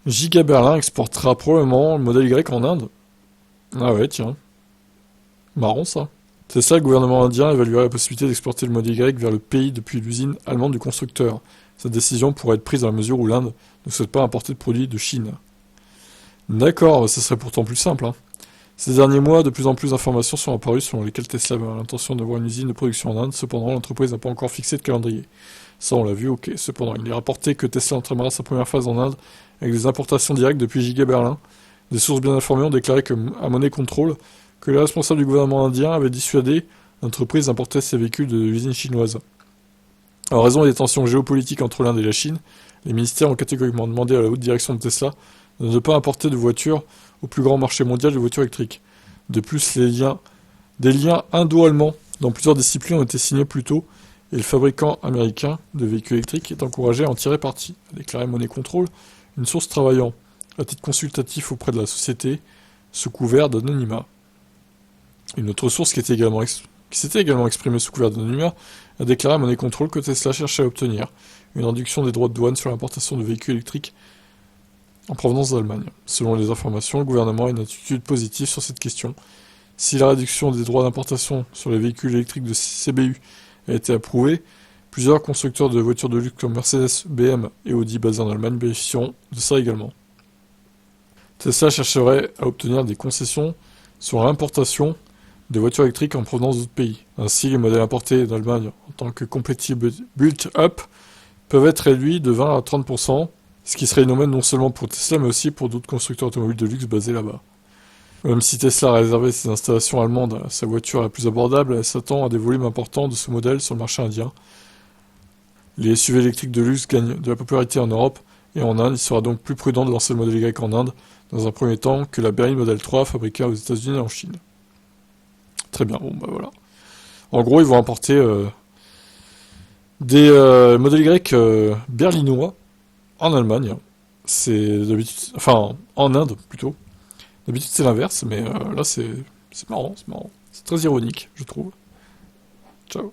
Giga Berlin exportera probablement le modèle Y en Inde. Ah ouais, tiens. Marrant ça. C'est ça, le gouvernement indien évaluerait la possibilité d'exporter le modèle Y vers le pays depuis l'usine allemande du constructeur. Cette décision pourrait être prise dans la mesure où l'Inde ne souhaite pas importer de produits de Chine. D'accord, ça serait pourtant plus simple, hein. Ces derniers mois, de plus en plus d'informations sont apparues selon lesquelles Tesla avait l'intention d'avoir une usine de production en Inde. Cependant, l'entreprise n'a pas encore fixé de calendrier. Ça, on l'a vu, ok. Cependant, il est rapporté que Tesla entamera sa première phase en Inde avec des importations directes depuis Giga Berlin. Des sources bien informées ont déclaré à Money Control que les responsables du gouvernement indien avaient dissuadé l'entreprise d'importer ses véhicules de l'usine chinoise. En raison des tensions géopolitiques entre l'Inde et la Chine, les ministères ont catégoriquement demandé à la haute direction de Tesla de ne pas importer de voitures au plus grand marché mondial de voitures électriques. De plus, des liens indo-allemands dans plusieurs disciplines ont été signés plus tôt, et le fabricant américain de véhicules électriques est encouragé à en tirer parti, a déclaré Money Control, une source travaillant à titre consultatif auprès de la société, sous couvert d'anonymat. Une autre source qui s'était également exprimée sous couvert d'anonymat a déclaré à Money Control que Tesla cherchait à obtenir une réduction des droits de douane sur l'importation de véhicules électriques en provenance d'Allemagne. Selon les informations, le gouvernement a une attitude positive sur cette question. Si la réduction des droits d'importation sur les véhicules électriques de CBU a été approuvée, plusieurs constructeurs de voitures de luxe comme Mercedes, BM et Audi basés en Allemagne bénéficieront de ça également. Tesla chercherait à obtenir des concessions sur l'importation de voitures électriques en provenance d'autres pays. Ainsi, les modèles importés d'Allemagne en tant que compatible built-up peuvent être réduits de 20 à 30%, ce qui serait une aubaine non seulement pour Tesla mais aussi pour d'autres constructeurs automobiles de luxe basés là-bas. Même si Tesla a réservé ses installations allemandes à sa voiture la plus abordable, elle s'attend à des volumes importants de ce modèle sur le marché indien. Les SUV électriques de luxe gagnent de la popularité en Europe et en Inde. Il sera donc plus prudent de lancer le modèle Y en Inde dans un premier temps que la berline Model 3 fabriquée aux États-Unis et en Chine. Très bien, bon bah voilà. En gros, ils vont importer des modèles Y berlinois en Allemagne. C'est d'habitude, enfin en Inde plutôt. D'habitude c'est l'inverse, mais là c'est marrant, c'est marrant. C'est très ironique, je trouve. Ciao.